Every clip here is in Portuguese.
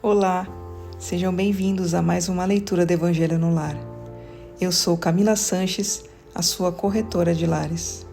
Olá, sejam bem-vindos a mais uma leitura do Evangelho no Lar. Eu sou Camila Sanches, a sua corretora de lares.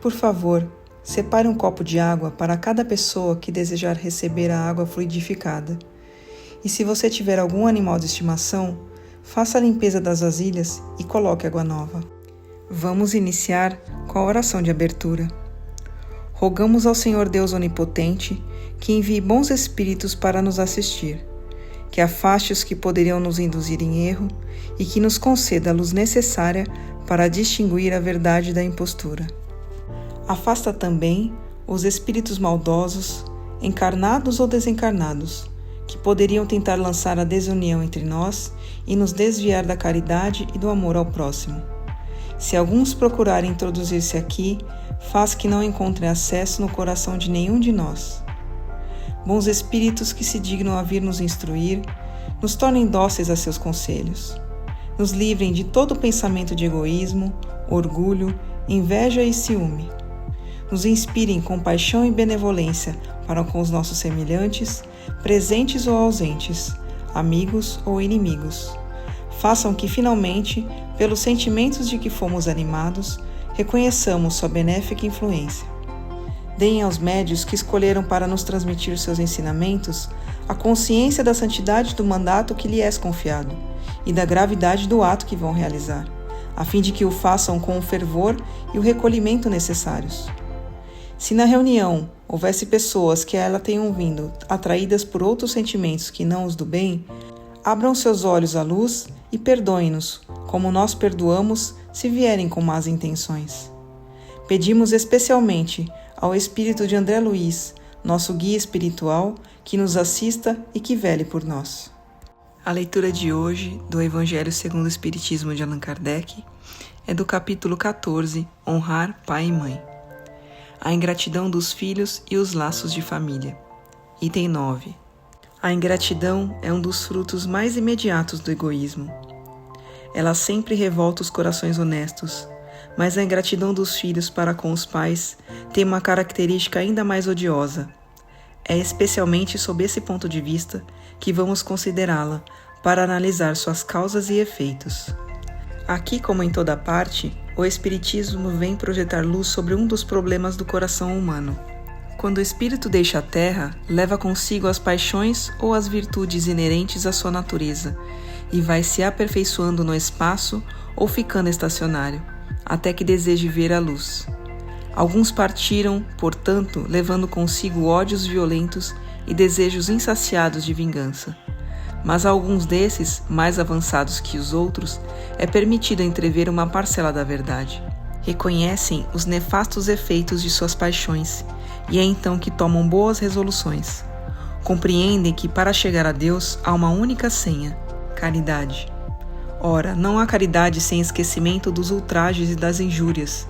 Por favor, separe um copo de água para cada pessoa que desejar receber a água fluidificada. E se você tiver algum animal de estimação, faça a limpeza das vasilhas e coloque água nova. Vamos iniciar com a oração de abertura. Rogamos ao Senhor Deus Onipotente que envie bons espíritos para nos assistir, que afaste os que poderiam nos induzir em erro e que nos conceda a luz necessária para distinguir a verdade da impostura. Afasta também os espíritos maldosos, encarnados ou desencarnados, que poderiam tentar lançar a desunião entre nós e nos desviar da caridade e do amor ao próximo. Se alguns procurarem introduzir-se aqui, faz que não encontrem acesso no coração de nenhum de nós. Bons espíritos que se dignam a vir nos instruir, nos tornem dóceis a seus conselhos. Nos livrem de todo pensamento de egoísmo, orgulho, inveja e ciúme. Nos inspirem compaixão e benevolência para com os nossos semelhantes, presentes ou ausentes, amigos ou inimigos. Façam que, finalmente, pelos sentimentos de que fomos animados, reconheçamos sua benéfica influência. Deem aos médios que escolheram para nos transmitir seus ensinamentos a consciência da santidade do mandato que lhe és confiado e da gravidade do ato que vão realizar, a fim de que o façam com o fervor e o recolhimento necessários. Se na reunião houvesse pessoas que a ela tenham vindo atraídas por outros sentimentos que não os do bem, abram seus olhos à luz e perdoem-nos, como nós perdoamos se vierem com más intenções. Pedimos especialmente ao espírito de André Luiz, nosso guia espiritual, que nos assista e que vele por nós. A leitura de hoje do Evangelho segundo o Espiritismo de Allan Kardec é do capítulo 14, Honrar Pai e Mãe. A ingratidão dos filhos e os laços de família. Item 9. A ingratidão é um dos frutos mais imediatos do egoísmo. Ela sempre revolta os corações honestos, mas a ingratidão dos filhos para com os pais tem uma característica ainda mais odiosa. É especialmente sob esse ponto de vista que vamos considerá-la para analisar suas causas e efeitos. Aqui, como em toda parte, o Espiritismo vem projetar luz sobre um dos problemas do coração humano. Quando o espírito deixa a Terra, leva consigo as paixões ou as virtudes inerentes à sua natureza e vai se aperfeiçoando no espaço ou ficando estacionário, até que deseje ver a luz. Alguns partiram, portanto, levando consigo ódios violentos e desejos insaciados de vingança. Mas a alguns desses, mais avançados que os outros, é permitido entrever uma parcela da verdade. Reconhecem os nefastos efeitos de suas paixões e é então que tomam boas resoluções. Compreendem que para chegar a Deus há uma única senha: caridade. Ora, não há caridade sem esquecimento dos ultrajes e das injúrias.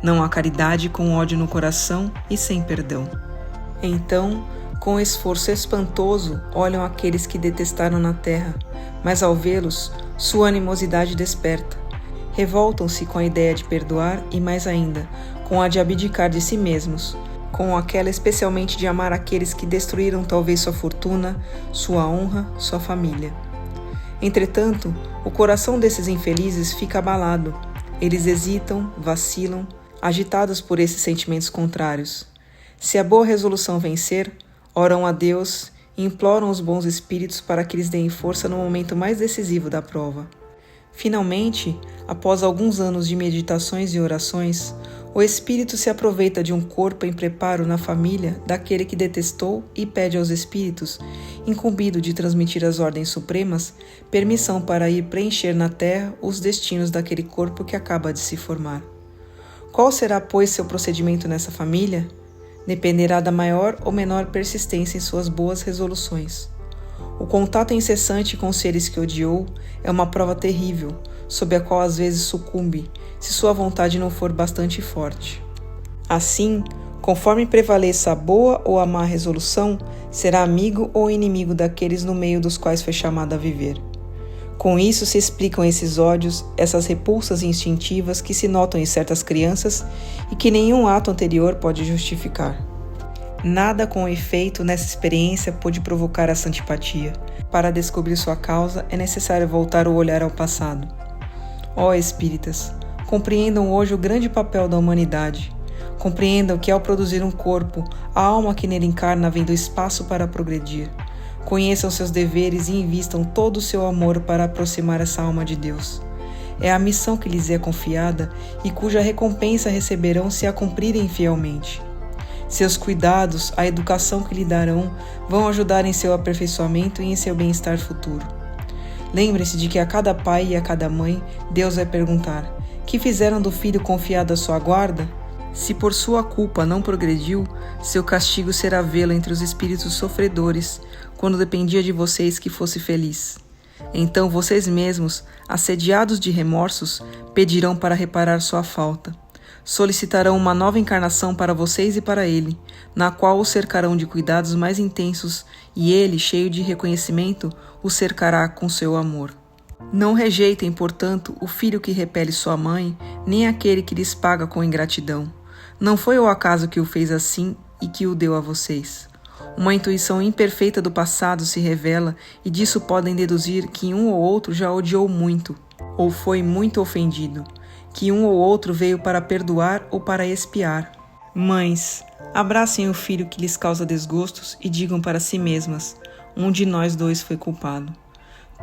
Não há caridade com ódio no coração e sem perdão. Então, com esforço espantoso, olham aqueles que detestaram na terra, mas ao vê-los, sua animosidade desperta. Revoltam-se com a ideia de perdoar e, mais ainda, com a de abdicar de si mesmos, com aquela especialmente de amar aqueles que destruíram talvez sua fortuna, sua honra, sua família. Entretanto, o coração desses infelizes fica abalado. Eles hesitam, vacilam, agitados por esses sentimentos contrários. Se a boa resolução vencer, oram a Deus e imploram os bons espíritos para que lhes deem força no momento mais decisivo da prova. Finalmente, após alguns anos de meditações e orações, o espírito se aproveita de um corpo em preparo na família daquele que detestou e pede aos espíritos, incumbido de transmitir às ordens supremas, permissão para ir preencher na terra os destinos daquele corpo que acaba de se formar. Qual será, pois, seu procedimento nessa família? Dependerá da maior ou menor persistência em suas boas resoluções. O contato incessante com os seres que odiou é uma prova terrível, sob a qual às vezes sucumbe, se sua vontade não for bastante forte. Assim, conforme prevaleça a boa ou a má resolução, será amigo ou inimigo daqueles no meio dos quais foi chamado a viver. Com isso se explicam esses ódios, essas repulsas instintivas que se notam em certas crianças e que nenhum ato anterior pode justificar. Nada com efeito nessa experiência pôde provocar essa antipatia. Para descobrir sua causa, é necessário voltar o olhar ao passado. Ó espíritas, compreendam hoje o grande papel da humanidade. Compreendam que ao produzir um corpo, a alma que nele encarna vem do espaço para progredir. Conheçam seus deveres e invistam todo o seu amor para aproximar essa alma de Deus. É a missão que lhes é confiada e cuja recompensa receberão se a cumprirem fielmente. Seus cuidados, a educação que lhe darão, vão ajudar em seu aperfeiçoamento e em seu bem-estar futuro. Lembre-se de que a cada pai e a cada mãe, Deus vai perguntar: que fizeram do filho confiado à sua guarda? Se por sua culpa não progrediu, seu castigo será vê-lo entre os espíritos sofredores, quando dependia de vocês que fosse feliz. Então vocês mesmos, assediados de remorsos, pedirão para reparar sua falta. Solicitarão uma nova encarnação para vocês e para ele, na qual o cercarão de cuidados mais intensos, e ele, cheio de reconhecimento, o cercará com seu amor. Não rejeitem, portanto, o filho que repele sua mãe, nem aquele que lhes paga com ingratidão. Não foi o acaso que o fez assim e que o deu a vocês. Uma intuição imperfeita do passado se revela e disso podem deduzir que um ou outro já odiou muito, ou foi muito ofendido, que um ou outro veio para perdoar ou para expiar. Mães, abracem o filho que lhes causa desgostos e digam para si mesmas: um de nós dois foi culpado.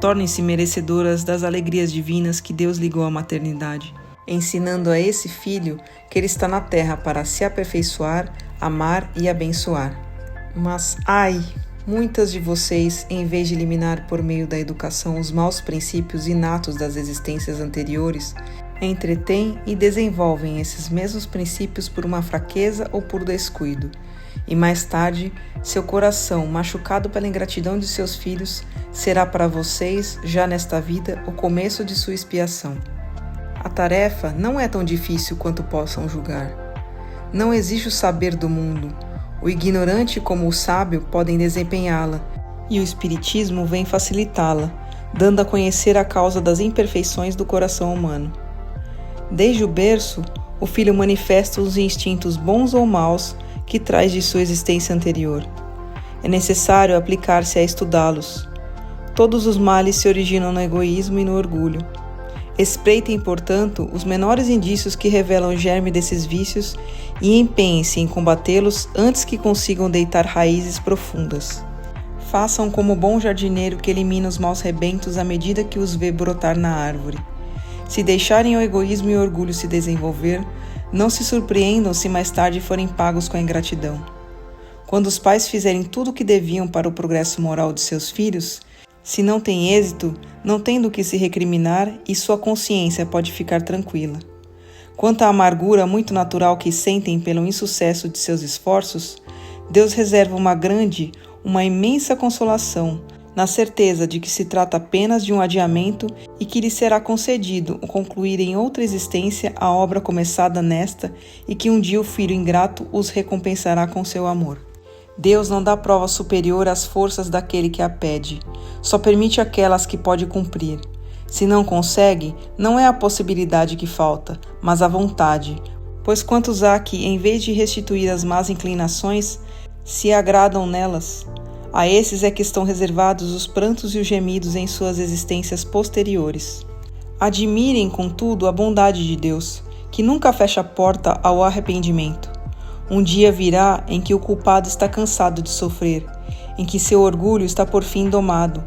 Tornem-se merecedoras das alegrias divinas que Deus ligou à maternidade, ensinando a esse filho que ele está na terra para se aperfeiçoar, amar e abençoar. Mas, ai, muitas de vocês, em vez de eliminar por meio da educação os maus princípios inatos das existências anteriores, entretêm e desenvolvem esses mesmos princípios por uma fraqueza ou por descuido. E mais tarde, seu coração, machucado pela ingratidão de seus filhos, será para vocês, já nesta vida, o começo de sua expiação. A tarefa não é tão difícil quanto possam julgar. Não exige o saber do mundo. O ignorante como o sábio podem desempenhá-la, e o Espiritismo vem facilitá-la, dando a conhecer a causa das imperfeições do coração humano. Desde o berço, o filho manifesta os instintos bons ou maus que traz de sua existência anterior. É necessário aplicar-se a estudá-los. Todos os males se originam no egoísmo e no orgulho. Espreitem, portanto, os menores indícios que revelam o germe desses vícios e empenhem-se em combatê-los antes que consigam deitar raízes profundas. Façam como o bom jardineiro que elimina os maus rebentos à medida que os vê brotar na árvore. Se deixarem o egoísmo e o orgulho se desenvolver, não se surpreendam se mais tarde forem pagos com a ingratidão. Quando os pais fizerem tudo o que deviam para o progresso moral de seus filhos, se não tem êxito, não tem do que se recriminar e sua consciência pode ficar tranquila. Quanto à amargura muito natural que sentem pelo insucesso de seus esforços, Deus reserva uma imensa consolação, na certeza de que se trata apenas de um adiamento e que lhe será concedido concluir em outra existência a obra começada nesta e que um dia o filho ingrato os recompensará com seu amor. Deus não dá prova superior às forças daquele que a pede, só permite aquelas que pode cumprir. Se não consegue, não é a possibilidade que falta, mas a vontade, pois quantos há que, em vez de restituir as más inclinações, se agradam nelas? A esses é que estão reservados os prantos e os gemidos em suas existências posteriores. Admirem, contudo, a bondade de Deus, que nunca fecha a porta ao arrependimento. Um dia virá em que o culpado está cansado de sofrer, em que seu orgulho está por fim domado.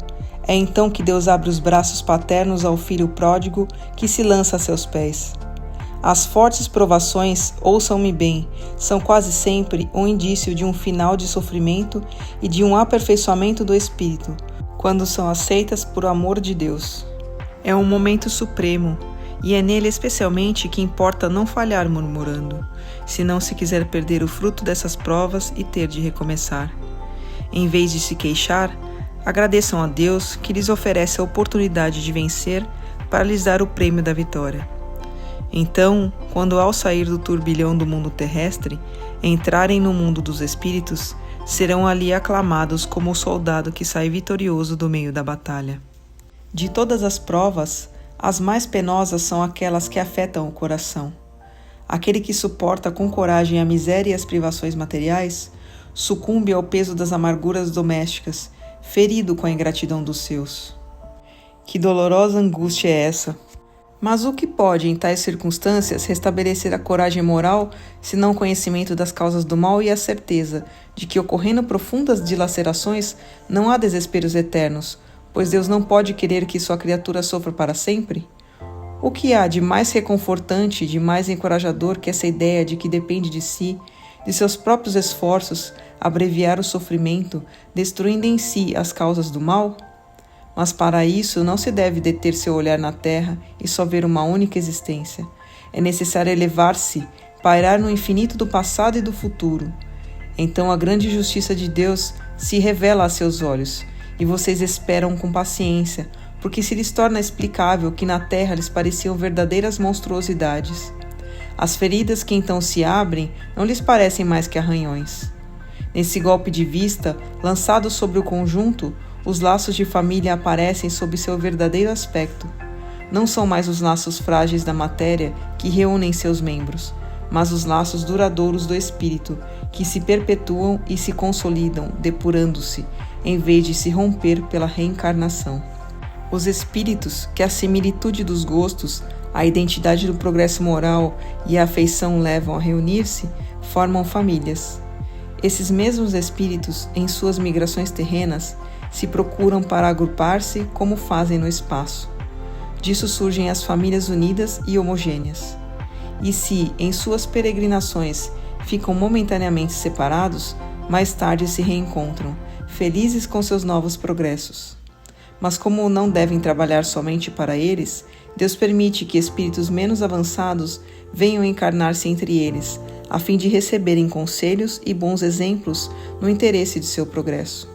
É então que Deus abre os braços paternos ao filho pródigo que se lança a seus pés. As fortes provações, ouçam-me bem, são quase sempre um indício de um final de sofrimento e de um aperfeiçoamento do espírito, quando são aceitas por amor de Deus. É um momento supremo, e é nele especialmente que importa não falhar murmurando, se não se quiser perder o fruto dessas provas e ter de recomeçar. Em vez de se queixar, agradeçam a Deus que lhes oferece a oportunidade de vencer para lhes dar o prêmio da vitória. Então, quando ao sair do turbilhão do mundo terrestre, entrarem no mundo dos espíritos, serão ali aclamados como o soldado que sai vitorioso do meio da batalha. De todas as provas, as mais penosas são aquelas que afetam o coração. Aquele que suporta com coragem a miséria e as privações materiais, sucumbe ao peso das amarguras domésticas, ferido com a ingratidão dos seus. Que dolorosa angústia é essa! Mas o que pode, em tais circunstâncias, restabelecer a coragem moral, senão o conhecimento das causas do mal e a certeza de que, ocorrendo profundas dilacerações, não há desesperos eternos, pois Deus não pode querer que sua criatura sofra para sempre? O que há de mais reconfortante, de mais encorajador que essa ideia de que depende de si, de seus próprios esforços, abreviar o sofrimento, destruindo em si as causas do mal? Mas para isso não se deve deter seu olhar na terra e só ver uma única existência. É necessário elevar-se, pairar no infinito do passado e do futuro. Então a grande justiça de Deus se revela a seus olhos, e vocês esperam com paciência, porque se lhes torna explicável que na terra lhes pareciam verdadeiras monstruosidades. As feridas que então se abrem não lhes parecem mais que arranhões. Nesse golpe de vista, lançado sobre o conjunto, os laços de família aparecem sob seu verdadeiro aspecto. Não são mais os laços frágeis da matéria que reúnem seus membros, mas os laços duradouros do espírito, que se perpetuam e se consolidam, depurando-se, em vez de se romper pela reencarnação. Os espíritos, que a similitude dos gostos, a identidade do progresso moral e a afeição levam a reunir-se, formam famílias. Esses mesmos espíritos, em suas migrações terrenas, se procuram para agrupar-se como fazem no espaço. Disso surgem as famílias unidas e homogêneas. E se, em suas peregrinações, ficam momentaneamente separados, mais tarde se reencontram, felizes com seus novos progressos. Mas como não devem trabalhar somente para eles, Deus permite que espíritos menos avançados venham encarnar-se entre eles, a fim de receberem conselhos e bons exemplos no interesse de seu progresso.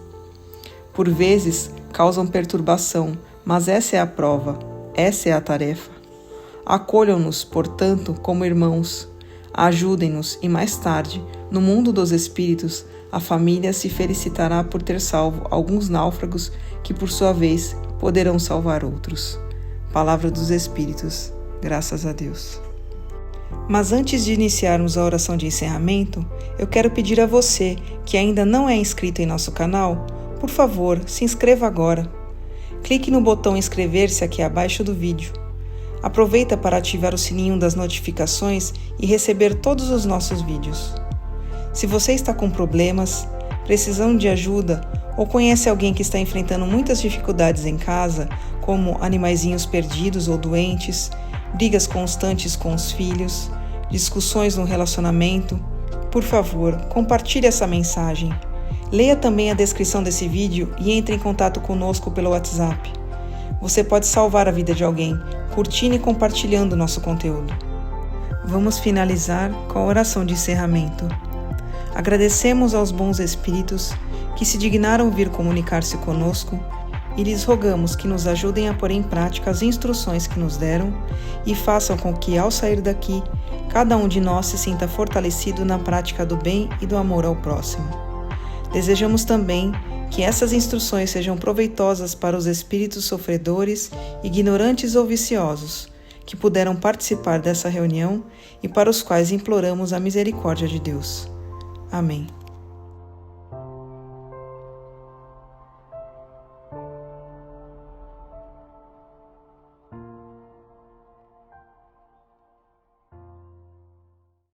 Por vezes, causam perturbação, mas essa é a prova, essa é a tarefa. Acolham-nos, portanto, como irmãos. Ajudem-nos e mais tarde, no mundo dos espíritos, a família se felicitará por ter salvo alguns náufragos que, por sua vez, poderão salvar outros. Palavra dos Espíritos, graças a Deus. Mas antes de iniciarmos a oração de encerramento, eu quero pedir a você, que ainda não é inscrito em nosso canal, por favor, se inscreva agora. Clique no botão inscrever-se aqui abaixo do vídeo. Aproveita para ativar o sininho das notificações e receber todos os nossos vídeos. Se você está com problemas, precisando de ajuda ou conhece alguém que está enfrentando muitas dificuldades em casa, como animaizinhos perdidos ou doentes, brigas constantes com os filhos, discussões no relacionamento, por favor, compartilhe essa mensagem. Leia também a descrição desse vídeo e entre em contato conosco pelo WhatsApp. Você pode salvar a vida de alguém, curtindo e compartilhando nosso conteúdo. Vamos finalizar com a oração de encerramento. Agradecemos aos bons espíritos que se dignaram vir comunicar-se conosco e lhes rogamos que nos ajudem a pôr em prática as instruções que nos deram e façam com que, ao sair daqui, cada um de nós se sinta fortalecido na prática do bem e do amor ao próximo. Desejamos também que essas instruções sejam proveitosas para os espíritos sofredores, ignorantes ou viciosos, que puderam participar dessa reunião e para os quais imploramos a misericórdia de Deus. Amém.